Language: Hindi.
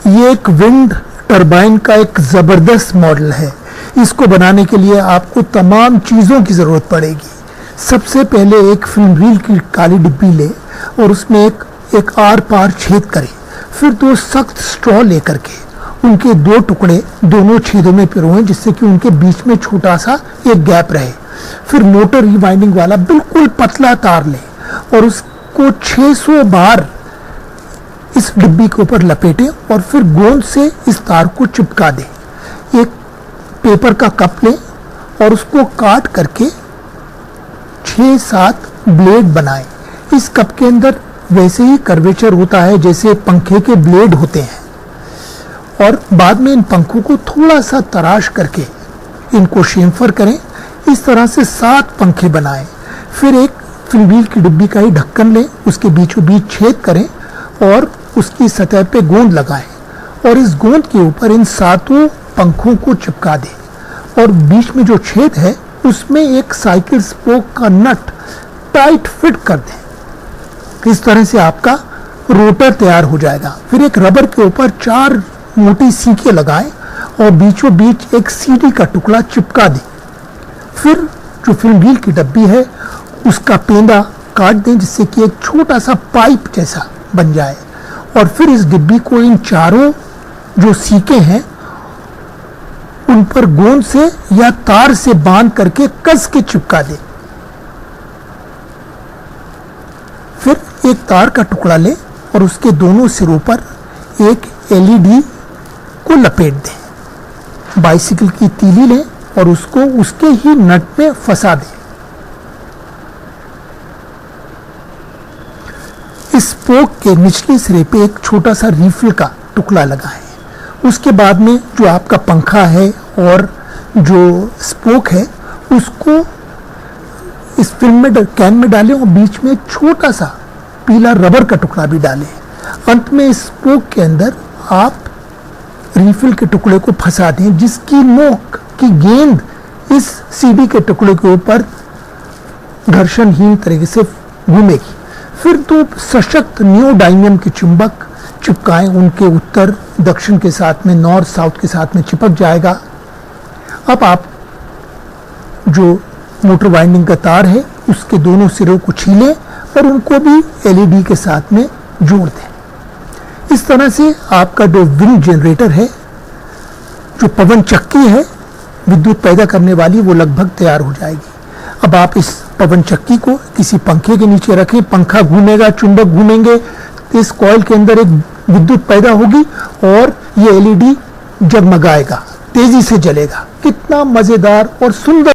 ये एक विंड टरबाइन का एक ज़बरदस्त मॉडल है। इसको बनाने के लिए आपको तमाम चीज़ों की ज़रूरत पड़ेगी। सबसे पहले एक फिल्म रील की काली डिब्बी ले और उसमें एक आर पार छेद करें। फिर 2 सख्त स्ट्रॉ लेकर के उनके 2 टुकड़े दोनों छेदों में पिरोएं, जिससे कि उनके बीच में छोटा सा एक गैप रहे। फिर मोटर रिवाइंडिंग वाला बिल्कुल पतला तार लें और उसको 600 बार इस डिब्बी के ऊपर लपेटें और फिर गोंद से इस तार को चिपका दें। एक पेपर का कप लें और उसको काट करके 6-7 ब्लेड बनाएं। इस कप के अंदर वैसे ही कर्वेचर होता है जैसे पंखे के ब्लेड होते हैं, और बाद में इन पंखों को थोड़ा सा तराश करके इनको शेमफर करें। इस तरह से 7 पंखे बनाएं। फिर एक फिल्म की डिब्बी का ही ढक्कन लें, उसके बीचों बीच छेद करें और उसकी सतह पे गोंद लगाएं और इस गोंद के ऊपर इन 7 पंखों को चिपका दें और बीच में जो छेद है उसमें एक साइकिल स्पोक का नट टाइट फिट कर दें। इस तरह से आपका रोटर तैयार हो जाएगा। फिर एक रबर के ऊपर 4 मोटी सीखें लगाएं और बीचों बीच एक सीढ़ी का टुकड़ा चिपका दें। फिर जो फिल्म रील की डब्बी है उसका पेंदा काट दें, जिससे कि एक छोटा सा पाइप जैसा बन जाए, और फिर इस डिब्बी को इन चारों जो सीखें हैं उन पर गोंद से या तार से बांध करके कस के चिपका दें। फिर एक तार का टुकड़ा लें और उसके दोनों सिरों पर एक एलईडी को लपेट दें। बाइसिकल की तीली लें और उसको उसके ही नट में फंसा दें। इस स्पोक के निचले सिरे पे एक छोटा सा रीफिल का टुकड़ा लगाएं। उसके बाद में जो आपका पंखा है और जो स्पोक है उसको इस फिल्म में कैन में डालें और बीच में एक छोटा सा पीला रबर का टुकड़ा भी डालें। अंत में इस स्पोक के अंदर आप रीफिल के टुकड़े को फंसा दें, जिसकी नोक की गेंद इस सीढ़ी के टुकड़े के ऊपर घर्षणहीन तरीके से घूमेगी। फिर 2 सशक्त नियोडाइमियम के चुंबक चिपकाएं, उनके उत्तर दक्षिण के साथ में, नॉर्थ साउथ के साथ में चिपक जाएगा। अब आप जो मोटर वाइंडिंग का तार है उसके दोनों सिरों को छीलें और उनको भी एलईडी के साथ में जोड़ दें। इस तरह से आपका जो विंड जनरेटर है, जो पवन चक्की है विद्युत पैदा करने वाली, वो लगभग तैयार हो जाएगी। अब आप इस पवन चक्की को किसी पंखे के नीचे रखें, पंखा घूमेगा, चुंबक घूमेंगे, इस कॉइल के अंदर एक विद्युत पैदा होगी और ये एलईडी जगमगाएगा, तेजी से जलेगा। कितना मजेदार और सुंदर